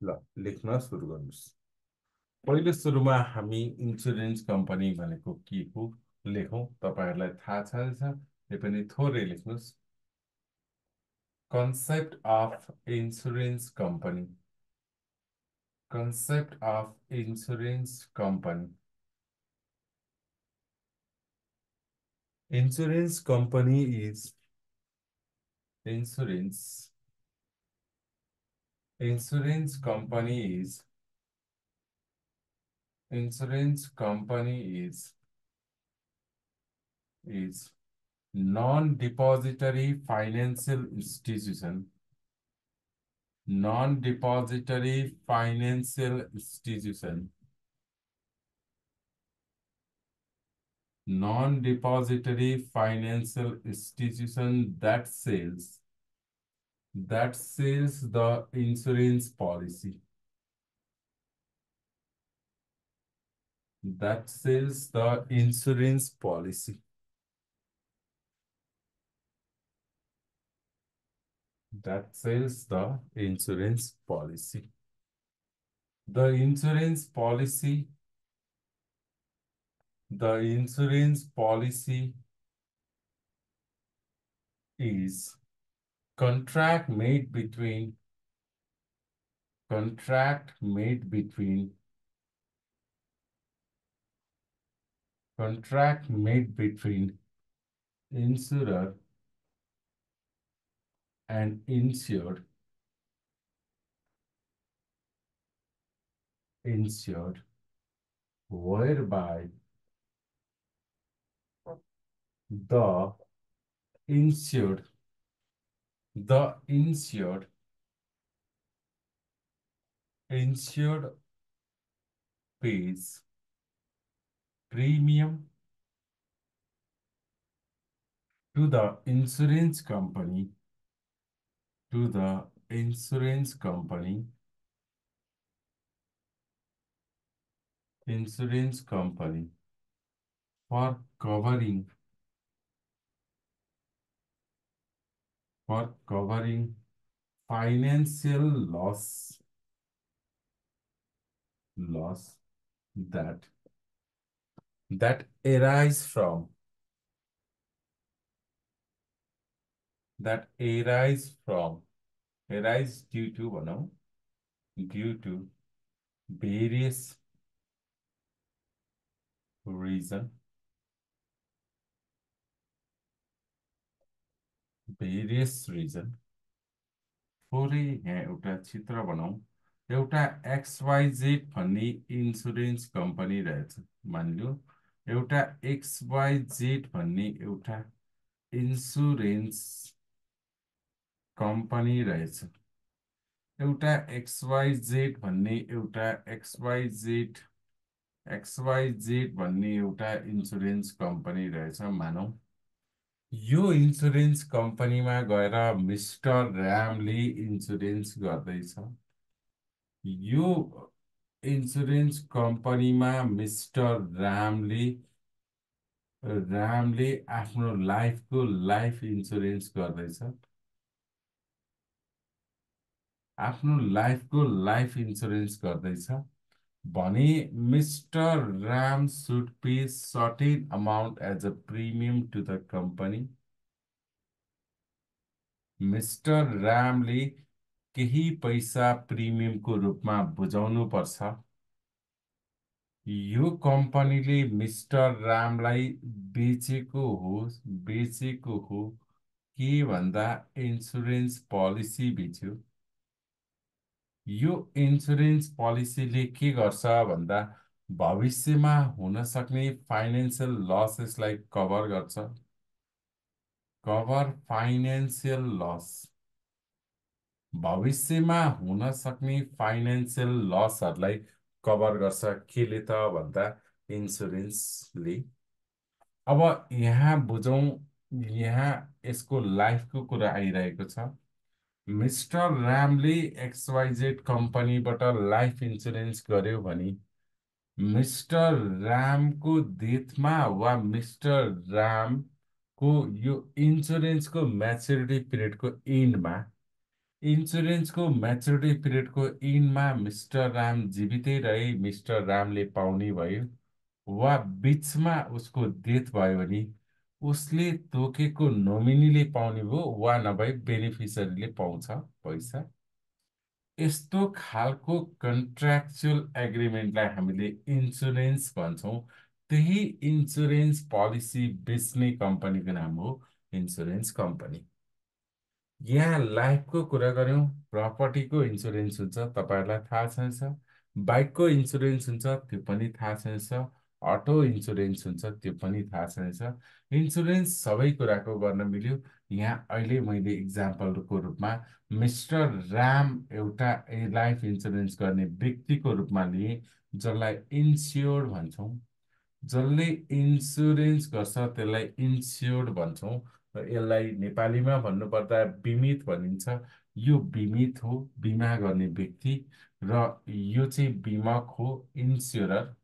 ल लेख्न सुरु गर्नुहोस्। पहिले सुरुमा हामी इन्सुरेन्स कम्पनी भनेको के हो लेखौँ। तपाईहरूलाई थाहा छ यो पनि थोरै लेख्नुहोस्। Concept of insurance company. Concept of insurance company. Insurance company is insurance. Insurance company is insurance company is non-depository financial institution. Non-depository financial institution. Non-depository financial institution that sells the insurance policy. That sells the insurance policy. That sells the insurance policy. The insurance policy, the insurance policy is contract made between contract made between contract made between insurer and insured whereby the insured the insured pays premium to the insurance company to the insurance company insurance company for covering financial loss that that arise from that arise due to due to various reason थोरै यहाँ एउटा चित्र बनाऊ। एउटा XYZ भन्ने insurance company रहेछ। मानिलियो एउटा XYZ भन्ने एउटा इन्सुरेन्स कम्पनी रहेछ। एउटा XYZ भन्ने एउटा XYZ भन्ने एउटा इन्सुरेन्स कम्पनी रहेछ मानौ। यो इन्सुरेन्स कम्पनीमा गएर मिस्टर रामले इन्सुरेन्स गर्दैछ। यो इन्सुरेन्स कम्पनीमा मिस्टर रामले आफ्नो लाइफ इन्सुरेन्स गर्दैछ। आफ्नो लाइफ इन्सुरेन्स गर्दैछ भने mister Ram should pay certain amount as a premium to the company. Mister रामले केही पैसा प्रिमियमको रूपमा बुझाउनु पर्छ। यो कम्पनीले मिस्टर रामलाई बेचेको हो के भन्दा इन्सुरेन्स पोलिसी बेच्यो। यो इन्सुरेन्स पोलिसीले के गर्छ भन्दा भविष्यमा हुन सक्ने फाइनान्शियल लसेसलाई कभर गर्छ। Cover financial loss. भविष्यमा हुन सक्ने फाइनान्शियल लसहरूलाई कभर गर्छ केले त भन्दा इन्सुरेन्सले। अब यहाँ बुझौँ, यहाँ यसको लाइफको कुरा आइरहेको छ। मिस्टर रामले XYZ कम्पनीबाट लाइफ इन्सुरेन्स गर्यो भने मिस्टर रामको डेथमा वा मिस्टर रामको यो इन्सुरेन्सको म्याच्युरिटी पिरियडको एन्डमा इन्सुरेन्सको म्याच्युरिटी पिरियडको इनमा मिस्टर राम जीवितै रहे मिस्टर रामले पाउने भयो वा बिचमा उसको डेथ भयो भने उसले तोकेको नोमिनीले पाउने भयो वा नभए बेनिफिसरीले पाउँछ पैसा। यस्तो खालको कन्ट्र्याक्चुअल एग्रिमेन्टलाई हामीले इन्सुरेन्स भन्छौँ। त्यही इन्सुरेन्स पोलिसी बेच्ने कम्पनीको नाम हो इन्सुरेन्स कम्पनी। यहाँ लाइफको कुरा गऱ्यौँ, प्रपर्टीको इन्सुरेन्स हुन्छ तपाईँहरूलाई थाहा छैछ, बाइकको इन्सुरेन्स हुन्छ त्यो पनि थाहा छैछ, अटो इन्सुरेन्स हुन्छ त्यो पनि थाहा छैछ। इन्सुरेन्स सबै कुराको गर्न मिल्यो। यहाँ अहिले मैले इक्जाम्पलको रूपमा मिस्टर राम एउटा लाइफ इन्सुरेन्स गर्ने व्यक्तिको रूपमा लिएँ, जसलाई इन्स्योर्ड भन्छौँ। जसले इन्सुरेन्स गर्छ त्यसलाई इन्स्योर्ड भन्छौँ र यसलाई नेपालीमा भन्नुपर्दा बिमित भनिन्छ। यो बिमित हो, बिमा गर्ने व्यक्ति, र यो चाहिँ बिमक हो, इन्स्योरर।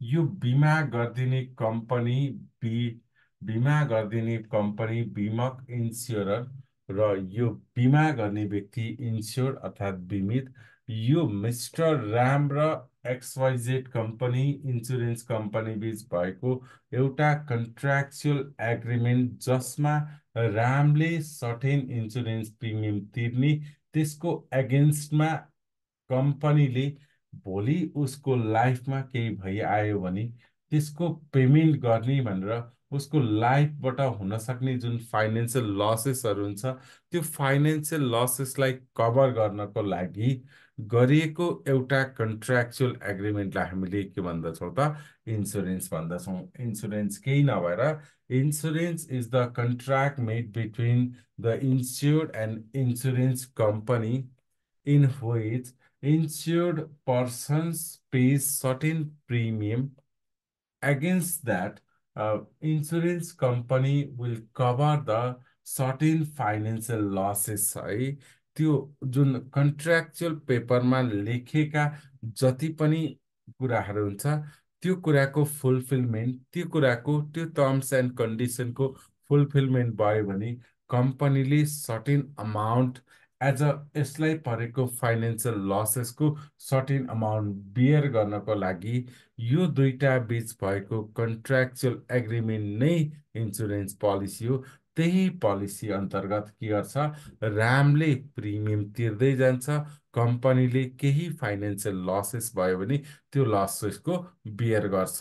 यो बिमा गरिदिने कम्पनी बि बिमा गरिदिने कम्पनी बिमक इन्स्योरर र यो बिमा गर्ने व्यक्ति इन्स्योर्ड अर्थात् बिमित। यो मिस्टर राम र एक्सवाइजेड कम्पनी इन्सुरेन्स कम्पनी बीच भएको एउटा कन्ट्र्याक्चुअल एग्रिमेन्ट, जसमा रामले सर्टेन इन्सुरेन्स प्रिमियम तिर्ने, त्यसको एगेन्स्टमा कम्पनीले भोलि उसको लाइफमा केही भइआयो भने त्यसको पेमेन्ट गर्ने भनेर उसको लाइफबाट हुन सक्ने जुन फाइनेन्सियल लसेसहरू हुन्छ त्यो फाइनेन्सियल लसेसलाई कभर गर्नको लागि गरिएको एउटा कन्ट्र्याक्चुअल एग्रिमेन्टलाई हामीले के भन्दछौँ त, इन्सुरेन्स भन्दछौँ। इन्सुरेन्स केही नभएर insurance is the contract made between the insured and insurance company in which insured persons pays certain premium. Against that, insurance company will cover the certain financial losses है। त्यो जुन contractual पेपरमा लेखेका जति पनि कुराहरू हुन्छ त्यो कुराको फुलफिलमेन्ट, त्यो कुराको त्यो टर्म्स एन्ड कन्डिसनको फुलफिलमेन्ट भयो भने कम्पनीले सर्टेन अमाउन्ट एज अ यसलाई परेको फाइनेन्सियल लसेसको सर्टेन अमाउन्ट बियर गर्नको लागि यो दुईटा बीच भएको कन्ट्र्याक्चुअल एग्रिमेन्ट नै इन्सुरेन्स पोलिसी हो। त्यही पोलिसी अन्तर्गत के गर्छ, रामले प्रिमियम तिर्दै जान्छ, कम्पनीले केही फाइनेन्सियल लसेस भयो भने त्यो लसेसको बियर गर्छ।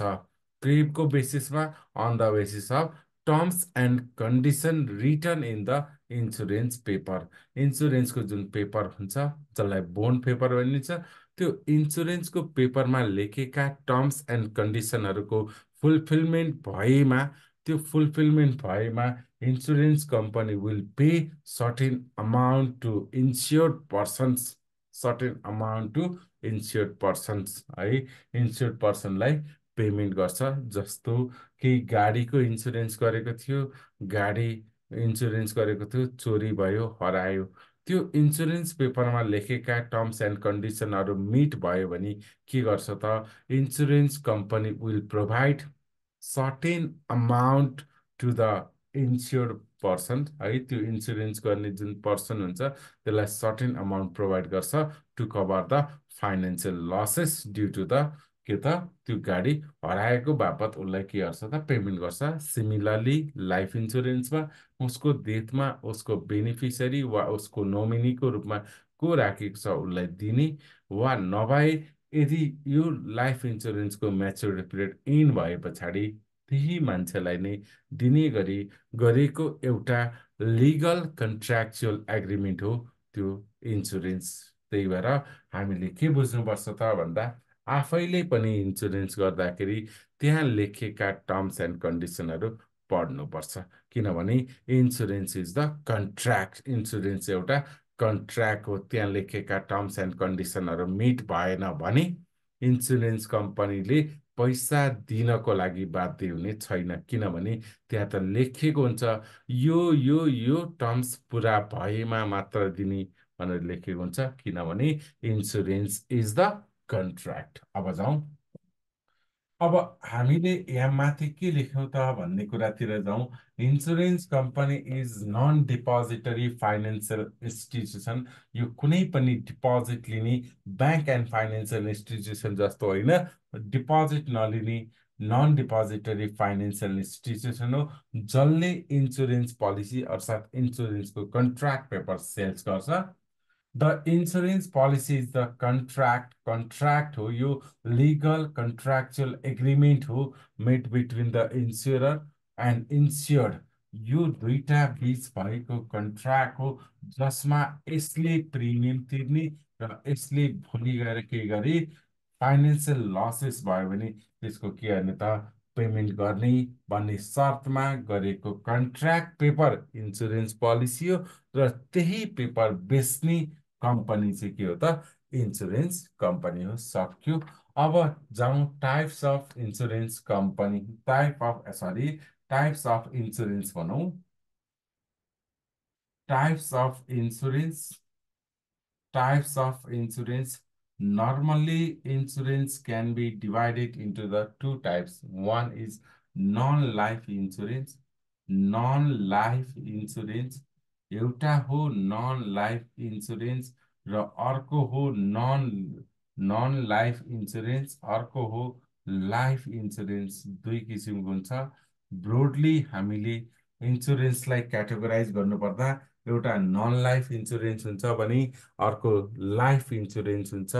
क्लेमको बेसिसमा, on the basis of terms and condition written in the insurance paper. इन्सुरेन्सको जुन पेपर हुन्छ जसलाई बोन्ड पेपर भनिन्छ, त्यो इन्सुरेन्सको पेपरमा लेखेका टर्म्स एन्ड कन्डिसनहरूको फुलफिलमेन्ट भएमा, त्यो फुलफिलमेन्ट भएमा insurance company will pay certain amount to insured persons, certain amount to insured persons है। इन्स्योर्ड पर्सनलाई पेमेन्ट गर्छ। जस्तो केही गाडीको इन्सुरेन्स गरेको थियो, गाडी इन्सुरेन्स गरेको थियो, चोरी भयो, हरायो, त्यो इन्सुरेन्स पेपरमा लेखेका टर्म्स एन्ड कन्डिसनहरू मिट भयो भने के गर्छ त, insurance company will provide certain amount to the insured person है। त्यो इन्सुरेन्स गर्ने जुन पर्सन हुन्छ त्यसलाई सर्टेन अमाउन्ट प्रोभाइड गर्छ to cover the financial losses due to the के त, त्यो गाडी हराएको बापत उसलाई के गर्छ त, पेमेन्ट गर्छ। सिमिलरली लाइफ इन्सुरेन्समा उसको डेथमा उसको बेनिफिसरी वा उसको नोमिनीको रूपमा को राखेको छ उसलाई दिने, वा नभए यदि यो लाइफ इन्सुरेन्सको म्याच्युरिटी पिरियड इन भए पछाडि त्यही मान्छेलाई नै दिने गरी गरेको एउटा लिगल कन्ट्र्याक्चुअल एग्रिमेन्ट हो त्यो इन्सुरेन्स। त्यही भएर हामीले के बुझ्नुपर्छ त भन्दा, आफैले पनि इन्सुरेन्स गर्दाखेरि त्यहाँ लेखेका टर्म्स एन्ड कन्डिसनहरू पढ्नुपर्छ। किनभने insurance is the contract, insurance एउटा कन्ट्र्याक्ट हो। त्यहाँ लेखेका टर्म्स एन्ड कन्डिसनहरू मिट भएन भने इन्सुरेन्स कम्पनीले पैसा दिनको लागि बाध्य हुने छैन। किनभने त्यहाँ त लेखिएको हुन्छ यो टर्म्स पुरा भएमा मात्र दिने भनेर लेखेको हुन्छ। किनभने इन्सुरेन्स इज द कन्ट्र्याक्ट। अब जाउँ अब हामीले यहाँ माथि के लेख्यौँ त भन्ने कुरातिर जाउँ। Insurance company is non depository financial institution. यो कुनै पनि डिपोजिट लिने ब्याङ्क एन्ड फाइनेन्सियल इन्स्टिट्युसन जस्तो होइन। डिपोजिट नलिने नन डिपोजिटरी फाइनेन्सियल इन्स्टिट्युसन हो, जसले इन्सुरेन्स पोलिसी अर्थात् इन्सुरेन्सको कन्ट्र्याक्ट पेपर सेल्स गर्छ। The insurance policy is the contract हो, यो legal contractual agreement हो made between the insurer and insured। यो दुईटा बीच भएको कन्ट्र्याक्ट हो जसमा यसले प्रिमियम तिर्ने र यसले भोलि गएर के गरे फाइनेन्सियल लसेस भयो भने त्यसको के गर्ने त पेमेन्ट गर्ने भन्ने शर्तमा गरेको कन्ट्र्याक्ट पेपर इन्सुरेन्स पोलिसी हो। र त्यही पेपर बेच्ने कम्पनी चाहिँ के हो त इन्सुरेन्स कम्पनी हो। सक्यो। अब जाउँ types of insurance company, types of insurance भनौँ। Types of insurance Types of insurance. Normally, insurance can be divided into the two types. One is non-life insurance. Non-life insurance एउटा हो non-life insurance र अर्को हो non-life insurance, अर्को हो life insurance। दुई किसिमको हुन्छ। ब्रोडली हामीले इन्सुरेन्सलाई क्याटेगोराइज गर्नुपर्दा एउटा नन लाइफ इन्सुरेन्स हुन्छ भने अर्को लाइफ इन्सुरेन्स हुन्छ।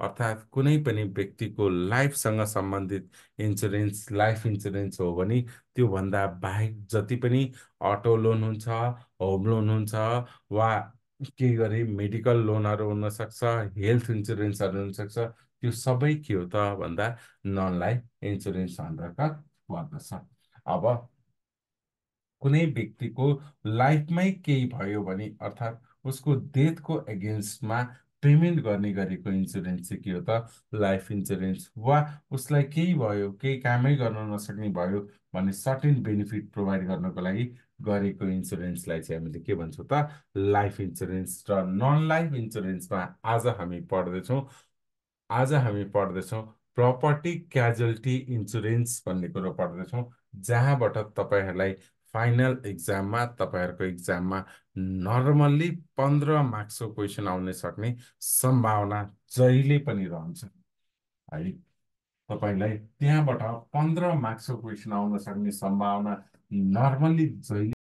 अर्थात् कुनै पनि व्यक्तिको लाइफसँग सम्बन्धित इन्सुरेन्स लाइफ इन्सुरेन्स हो भने त्योभन्दा बाहेक जति पनि अटो लोन हुन्छ, होम लोन हुन्छ, वा के गरे मेडिकल लोनहरू हुनसक्छ, हेल्थ इन्सुरेन्सहरू हुनसक्छ, त्यो सबै के हो त भन्दा नन लाइफ इन्सुरेन्स अन्तर्गत पर्दछ। अब कुनै व्यक्तिको लाइफमै केही भयो भने अर्थात् उसको डेथको एगेन्स्टमा पेमेन्ट गर्ने गरेको इन्सुरेन्स चाहिँ के हो त लाइफ इन्सुरेन्स। वा उसलाई केही भयो, केही कामै गर्न नसक्ने भयो भने सर्टेन बेनिफिट प्रोभाइड गर्नको लागि गरेको इन्सुरेन्सलाई चाहिँ हामीले के भन्छौँ त लाइफ इन्सुरेन्स। र नन लाइफ इन्सुरेन्समा आज हामी पढ्दैछौँ प्रपर्टी क्याजुअल्टी इन्सुरेन्स भन्ने कुरो पढ्दैछौँ, जहाँबाट तपाईँहरूलाई फाइनल इक्जाममा तपाईँहरूको इक्जाममा नर्मल्ली 15 मार्क्सको क्वेसन आउन सक्ने सम्भावना जहिले पनि रहन्छ है। तपाईँलाई त्यहाँबाट 15 मार्क्सको क्वेसन आउन सक्ने सम्भावना नर्मल्ली जहिले